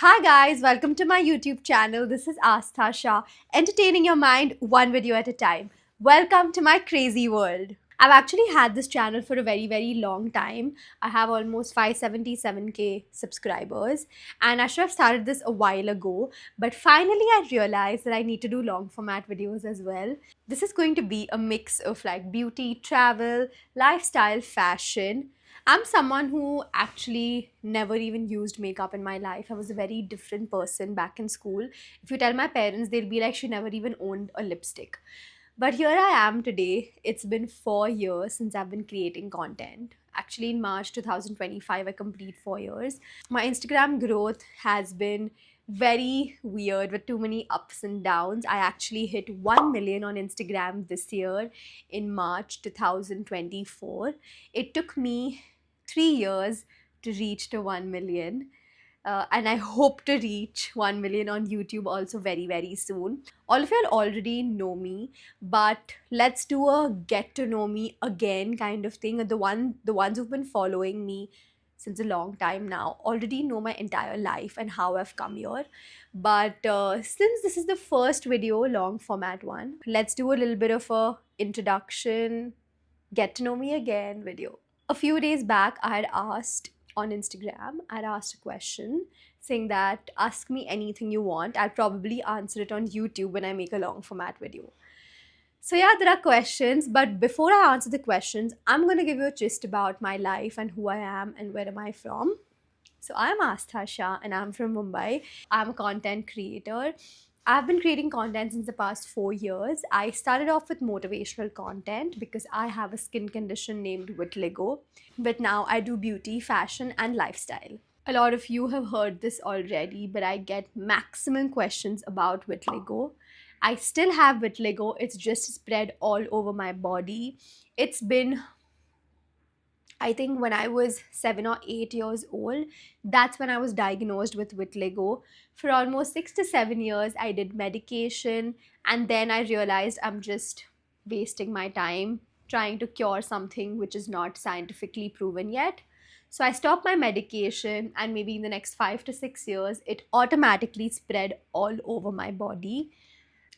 Hi guys, welcome to my YouTube channel. This is Astha Shah, entertaining your mind one video at a time. Welcome to my crazy world. I've actually had this channel for a very long time. I have almost 577k subscribers and I should have started this a while ago, but finally I realized that I need to do long format videos as well. This is going to be a mix of like beauty, travel, lifestyle, fashion. I'm someone who actually never even used makeup in my life. I was a very different person back in school. If you tell my parents, they'll be like, she never even owned a lipstick. But here I am today. It's been 4 years since I've been creating content. Actually, in March 2025, I complete 4 years. My Instagram growth has been very weird with too many ups and downs. I actually hit 1 million on Instagram this year in March 2024. It took me 3 years to reach to 1 million. And I hope to reach 1 million on YouTube also very soon. All of you already know me, but let's do a get to know me again kind of thing. The ones who've been following me since a long time now already know my entire life and how I've come here. But since this is the first video, long format one, let's do a little bit of a introduction, get to know me again video. A few days back, I had asked on Instagram, I'd asked a question saying that ask me anything you want. I'll probably answer it on YouTube when I make a long format video. So, yeah, there are questions, but before I answer the questions, I'm going to give you a gist about my life and who I am and where am I from. So, I'm Astha Shah and I'm from Mumbai. I'm a content creator. I've been creating content since the past 4 years. I started off with motivational content because I have a skin condition named vitiligo, but now I do beauty, fashion, and lifestyle. A lot of you have heard this already, but I get maximum questions about vitiligo. I still have vitiligo, it's just spread all over my body. It's been, I think, when I was 7 or 8 years old, that's when I was diagnosed with vitiligo. For almost 6 to 7 years, I did medication, and then I realized I'm just wasting my time trying to cure something which is not scientifically proven yet. So I stopped my medication, and maybe in the next 5 to 6 years, it automatically spread all over my body.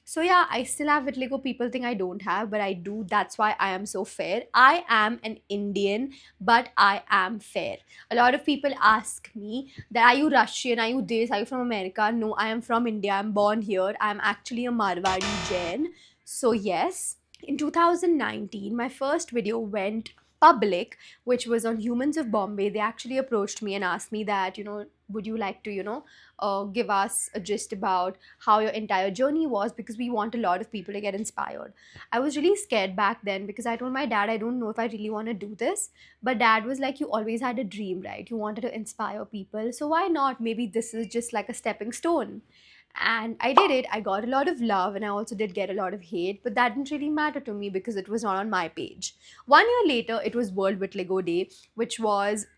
So yeah, I still have vitiligo. People think I don't have, but I do. That's why I am so fair. I am an Indian, but I am fair. A lot of people ask me that are you Russian? Are you this? Are you from America? No, I am from India. I'm born here. I'm actually a Marwari Jain. So yes, in 2019, my first video went public, which was on Humans of Bombay. They actually approached me and asked me that, would you like to, give us a gist about how your entire journey was, because we want a lot of people to get inspired. I was really scared back then because I told my dad I don't know if I really want to do this. But dad was like, you always had a dream, right? You wanted to inspire people. So why not? Maybe this is just like a stepping stone. And I did it. I got a lot of love and I also did get a lot of hate, but that didn't really matter to me because it was not on my page. 1 year later, it was World Vitiligo Day, which was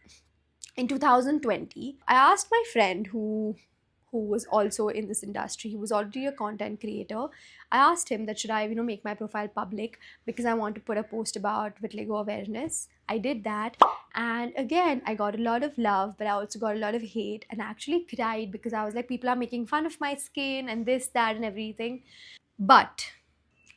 in 2020. I asked my friend who was also in this industry. He was already a content creator. I asked him that should I, make my profile public because I want to put a post about vitiligo awareness. I did that, and again, I got a lot of love, but I also got a lot of hate, and I actually cried because I was like, people are making fun of my skin and this, that, and everything. But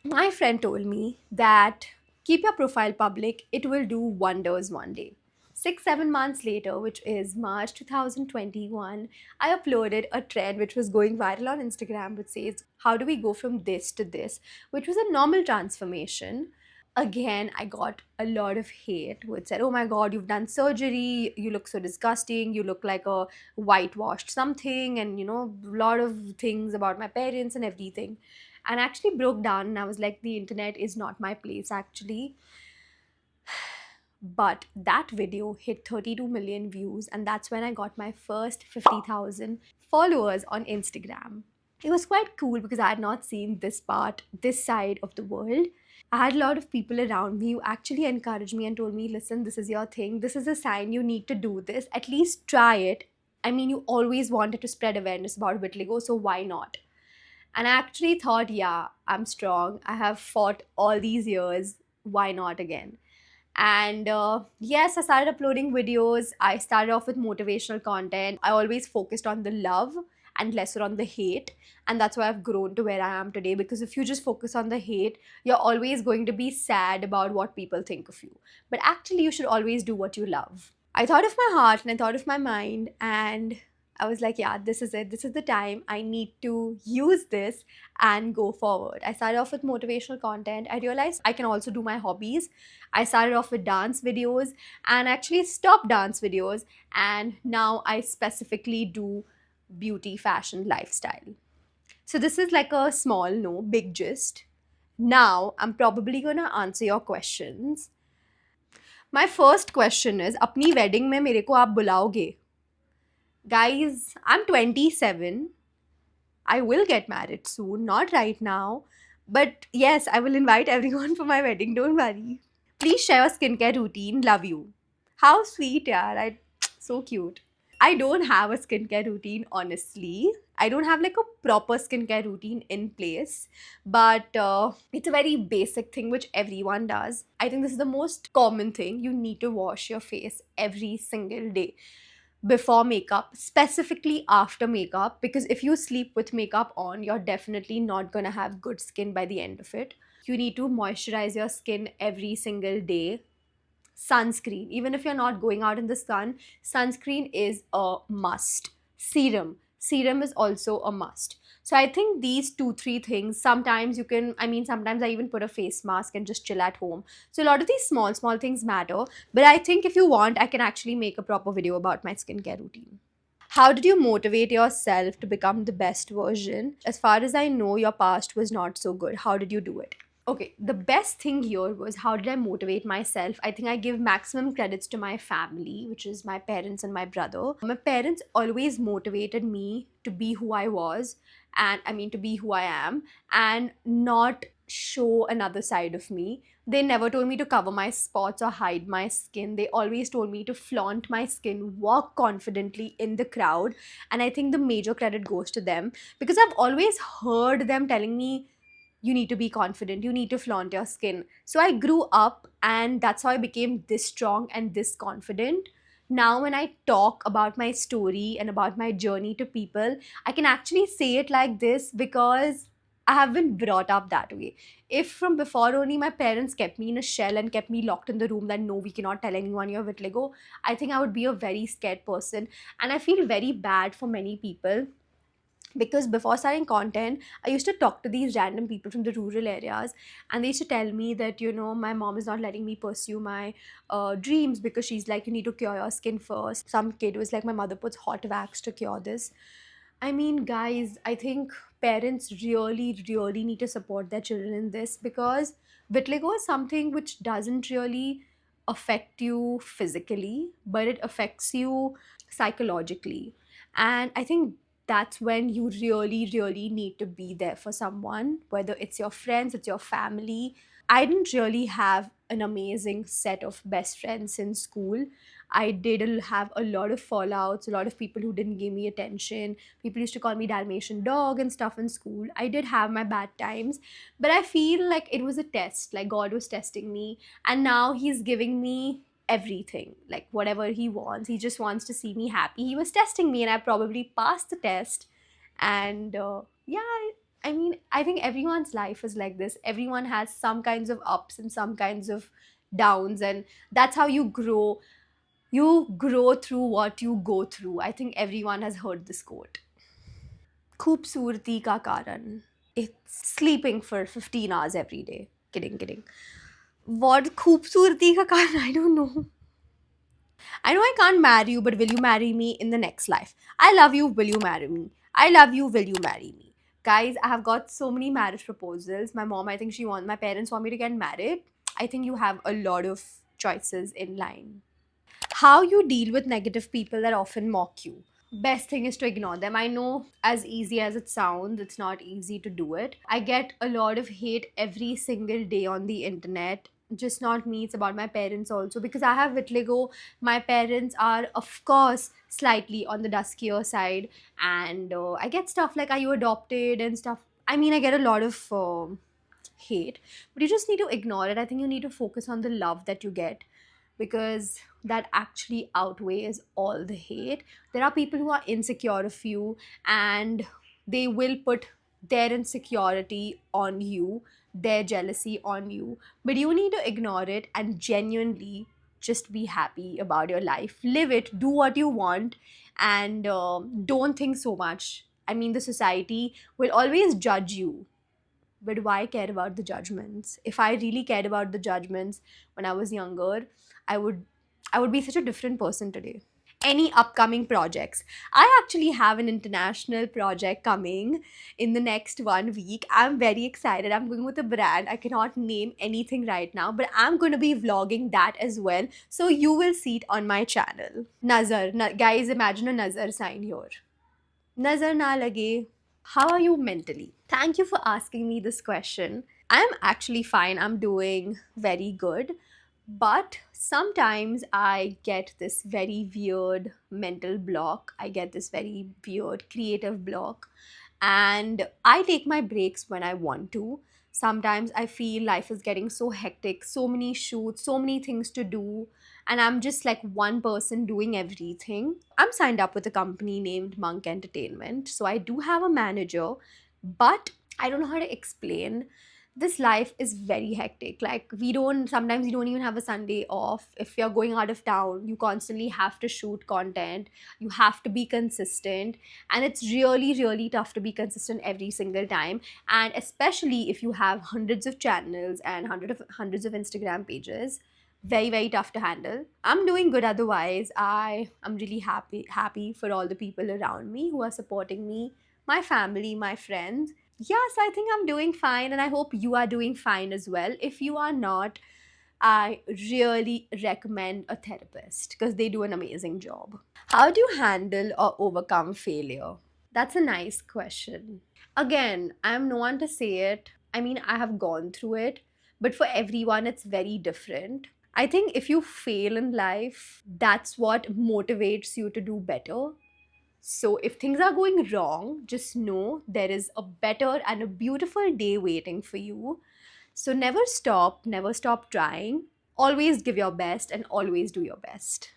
my friend told me that keep your profile public, it will do wonders one day. 6 7 months later, which is March 2021, I uploaded a trend which was going viral on Instagram, which says, how do we go from this to this? Which was a normal transformation. Again, I got a lot of hate, which said, oh my god, you've done surgery, you look so disgusting, you look like a whitewashed something, and a lot of things about my parents and everything. And I actually broke down and I was like, the internet is not my place actually. But that video hit 32 million views, and that's when I got my first 50,000 followers on Instagram. It was quite cool because I had not seen this part, this side of the world. I had a lot of people around me who actually encouraged me and told me, listen, this is your thing. This is a sign you need to do this. At least try it. I mean, you always wanted to spread awareness about vitiligo, so why not? And I actually thought, yeah, I'm strong. I have fought all these years. Why not again? And yes, I started uploading videos. I started off with motivational content. I always focused on the love and lesser on the hate. And that's why I've grown to where I am today. Because if you just focus on the hate, you're always going to be sad about what people think of you. But actually, you should always do what you love. I thought of my heart and I thought of my mind, and I was like, yeah, this is it. This is the time. I need to use this and go forward. I started off with motivational content. I realized I can also do my hobbies. I started off with dance videos and actually stopped dance videos. And now I specifically do beauty, fashion, lifestyle. So this is like a small, no, big gist. Now I'm probably gonna answer your questions. My first question is, अपनी wedding में मेरे को आप बुलाओगे? Guys, I'm 27. I will get married soon, not right now. But yes, I will invite everyone for my wedding, don't worry. Please share your skincare routine. Love you. How sweet, yaar. So cute. I don't have a skincare routine, honestly. I don't have like a proper skincare routine in place, but it's a very basic thing which everyone does. I think this is the most common thing. You need to wash your face every single day before makeup, specifically after makeup, because if you sleep with makeup on, you're definitely not gonna have good skin by the end of it. You need to moisturize your skin every single day. Sunscreen, even if you're not going out in the sun, sunscreen is a must. Serum is also a must. So I think these two three things, sometimes you can, I mean, sometimes I even put a face mask and just chill at home. So a lot of these small things matter, but I think if you want, I can actually make a proper video about my skincare routine. How did you motivate yourself to become the best version? As far as I know, your past was not so good. How did you do it? Okay, the best thing here was, how did I motivate myself? I think I give maximum credits to my family, which is my parents and my brother. My parents always motivated me to be who I was, and I mean, to be who I am, and not show another side of me. They never told me to cover my spots or hide my skin. They always told me to flaunt my skin, walk confidently in the crowd. And I think the major credit goes to them, because I've always heard them telling me, you need to be confident, you need to flaunt your skin. So I grew up, and that's how I became this strong and this confident. Now when I talk about my story and about my journey to people, I can actually say it like this because I have been brought up that way. If from before only my parents kept me in a shell and kept me locked in the room that no, we cannot tell anyone you're vitiligo, I think I would be a very scared person. And I feel very bad for many people, because before starting content, I used to talk to these random people from the rural areas, and they used to tell me that, my mom is not letting me pursue my dreams, because she's like, you need to cure your skin first. Some kid was like, my mother puts hot wax to cure this. I mean, guys, I think parents really need to support their children in this, because vitiligo is something which doesn't really affect you physically, but it affects you psychologically. And I think that's when you really need to be there for someone, whether it's your friends, it's your family. I didn't really have an amazing set of best friends in school. I did have a lot of fallouts, a lot of people who didn't give me attention. People used to call me Dalmatian dog and stuff in school. I did have my bad times, but I feel like it was a test, like God was testing me, and now He's giving me everything, like whatever He wants. He just wants to see me happy. He was testing me, and I probably passed the test. And yeah, I mean, I think everyone's life is like this. Everyone has some kinds of ups and some kinds of downs, and that's how you grow. You grow through what you go through. I think everyone has heard this quote. खूबसूरती का कारण. It's sleeping for 15 hours every day. Kidding. What खूबसूरती का कारण? I don't know. I know I can't marry you, but will you marry me in the next life? I love you, will you marry me? I love you, will you marry me? Guys, I have got so many marriage proposals. My mom, I think my parents want me to get married. I think you have a lot of choices in line. How you deal with negative people that often mock you? Best thing is to ignore them. I know, as easy as it sounds, it's not easy to do it. I get a lot of hate every single day on the internet. Just not me, it's about my parents also, because I have vitiligo. My parents are, of course, slightly on the duskier side, and I get stuff like, are you adopted and stuff. I mean, I get a lot of hate, but you just need to ignore it. I think you need to focus on the love that you get, because that actually outweighs all the hate. There are people who are insecure of you, and they will put their insecurity on you, their jealousy on you, but you need to ignore it and genuinely just be happy about your life. Live it, do what you want, and don't think so much. I mean, the society will always judge you, but why care about the judgments? If I really cared about the judgments when I was younger, i would I would be such a different person today. Any upcoming projects? I actually have an international project coming in the next 1 week. I'm very excited. I'm going with a brand. I cannot name anything right now, but I'm going to be vlogging that as well, so you will see it on my channel. Guys, imagine a nazar sign here. Nazar na lage. How are you mentally? Thank you for asking me this question. I'm actually fine. I'm doing very good. But sometimes I get this very weird mental block. I get this very weird creative block. And I take my breaks when I want to. Sometimes I feel life is getting so hectic, so many shoots, so many things to do, and I'm just like one person doing everything. I'm signed up with a company named Monk Entertainment, so I do have a manager, but I don't know how to explain. This life is very hectic. Like, sometimes we don't even have a Sunday off. If you're going out of town, you constantly have to shoot content, you have to be consistent, and it's really, really tough to be consistent every single time. And especially if you have hundreds of channels and hundreds of Instagram pages, very, very tough to handle. I'm doing good otherwise. I'm really happy for all the people around me who are supporting me, my family, my friends. Yes, I think I'm doing fine, and I hope you are doing fine as well. If you are not, I really recommend a therapist because they do an amazing job. How do you handle or overcome failure? That's a nice question. Again, I'm no one to say it. I mean, I have gone through it, but for everyone, it's very different. I think if you fail in life, that's what motivates you to do better. So if things are going wrong, just know there is a better and a beautiful day waiting for you. So never stop trying. Always give your best and always do your best.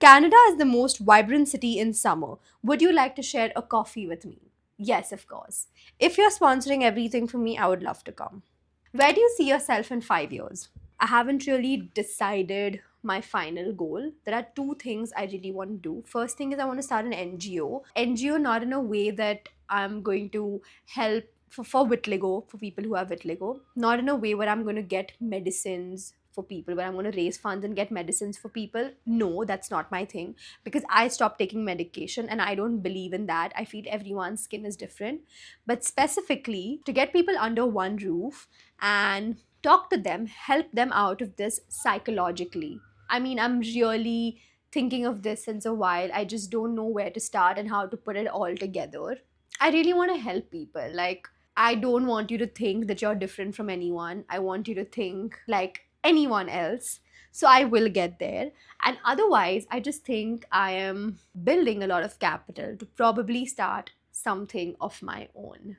Canada is the most vibrant city in summer. Would you like to share a coffee with me? Yes, of course. If you're sponsoring everything for me, I would love to come. Where do you see yourself in 5 years? I haven't really decided my final goal. There are two things I really want to do. First thing is I want to start an NGO. NGO not in a way that I'm going to help for vitiligo, for people who have vitiligo. Not in a way where I'm going to get medicines for people, where I'm going to raise funds and get medicines for people. No, that's not my thing, because I stopped taking medication and I don't believe in that. I feel everyone's skin is different. But specifically, to get people under one roof and talk to them, help them out of this psychologically. I mean, I'm really thinking of this since a while. I just don't know where to start and how to put it all together. I really want to help people. Like, I don't want you to think that you're different from anyone. I want you to think like anyone else. So I will get there. And otherwise, I just think I am building a lot of capital to probably start something of my own.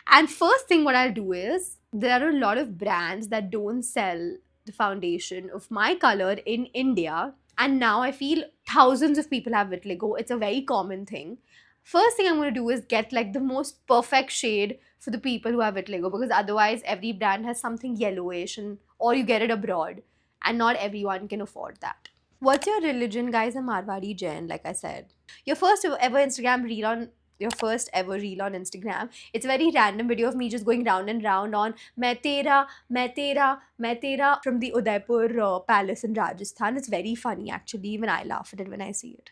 And first thing, what I'll do is, there are a lot of brands that don't sell the foundation of my color in India. And now I feel thousands of people have vitiligo. It's a very common thing. First thing I'm going to do is get like the most perfect shade for the people who have vitiligo, because otherwise every brand has something yellowish, and or you get it abroad, and not everyone can afford that. What's your religion? Guys, I'm Marwari Jain, like I said. Your first ever reel on Instagram. It's a very random video of me just going round and round on Main Tera from the Udaipur Palace in Rajasthan. It's very funny actually. Even I laugh at it when I see it.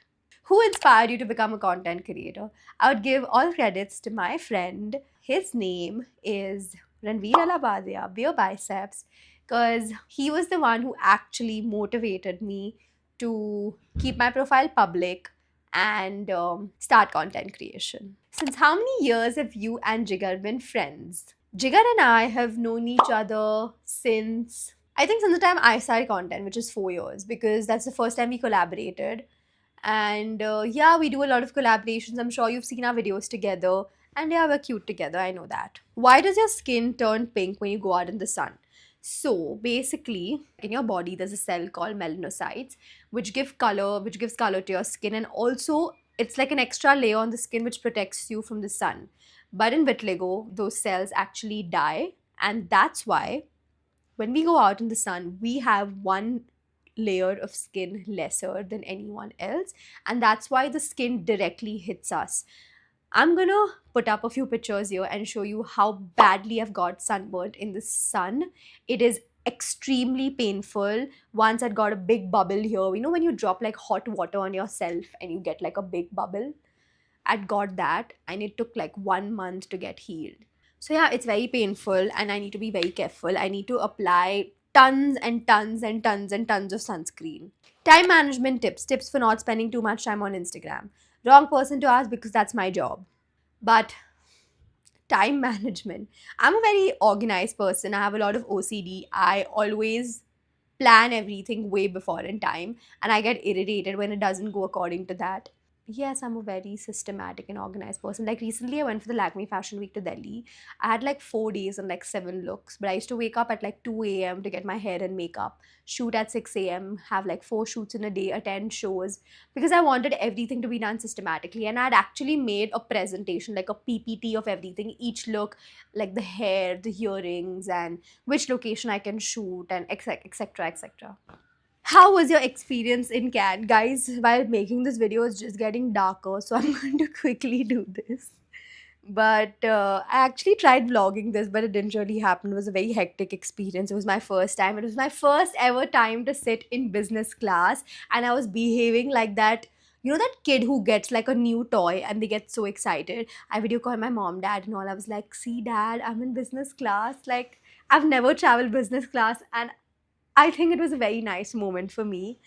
Who inspired you to become a content creator? I would give all credits to my friend. His name is Ranveer Alabadia, Beer Biceps, because he was the one who actually motivated me to keep my profile public and start content creation. Since how many years have you and Jigar been friends? Jigar and I have known each other since, I think, since the time I started content, which is 4 years, because that's the first time we collaborated. And yeah, we do a lot of collaborations. I'm sure you've seen our videos together. And yeah, we're cute together, I know that. Why does your skin turn pink when you go out in the sun? So basically, in your body, there's a cell called melanocytes, which gives color to your skin, and also it's like an extra layer on the skin which protects you from the sun. But in vitiligo, those cells actually die, and that's why when we go out in the sun, we have one layer of skin lesser than anyone else, and that's why the skin directly hits us. I'm gonna put up a few pictures here and show you how badly I've got sunburnt in the sun. It is extremely painful. Once I'd got a big bubble here. You know when you drop like hot water on yourself and you get like a big bubble? I'd got that, and it took like 1 month to get healed. So yeah, it's very painful and I need to be very careful. I need to apply tons and tons and tons and tons of sunscreen. Time management tips, tips for not spending too much time on Instagram. Wrong person to ask because that's my job. But time management. I'm a very organized person. I have a lot of OCD. I always plan everything way before in time, and I get irritated when it doesn't go according to that. Yes, I'm a very systematic and organized person. Like recently, I went for the Lakme Fashion Week to Delhi. I had like 4 days and like 7 looks, but I used to wake up at like 2 a.m. to get my hair and makeup, shoot at 6 a.m., have like 4 shoots in a day, attend shows, because I wanted everything to be done systematically. And I'd actually made a presentation, like a PPT of everything, each look, like the hair, the earrings, and which location I can shoot, and etc. etc. etc. How was your experience in Cannes? Guys, while making this video, it's just getting darker, so I'm going to quickly do this. But I actually tried vlogging this, but it didn't really happen. It was a very hectic experience. It was my first time. It was my first ever time to sit in business class, and I was behaving like that. You know that kid who gets like a new toy and they get so excited? I video called my mom, dad, and all. I was like, "See, dad, I'm in business class. Like, I've never traveled business class, and I think it was a very nice moment for me.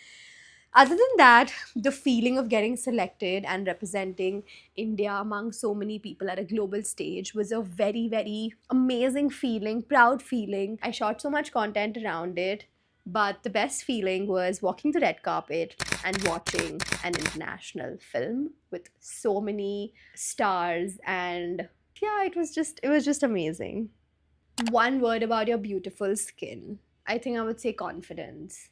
Other than that, the feeling of getting selected and representing India among so many people at a global stage was a very, very amazing feeling, proud feeling. I shot so much content around it, but the best feeling was walking the red carpet and watching an international film with so many stars, and yeah, it was just amazing. One word about your beautiful skin. I think I would say confidence.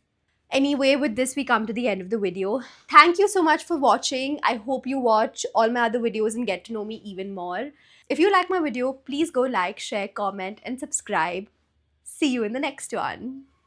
Anyway, with this, we come to the end of the video. Thank you so much for watching. I hope you watch all my other videos and get to know me even more. If you like my video, please go like, share, comment, and subscribe. See you in the next one.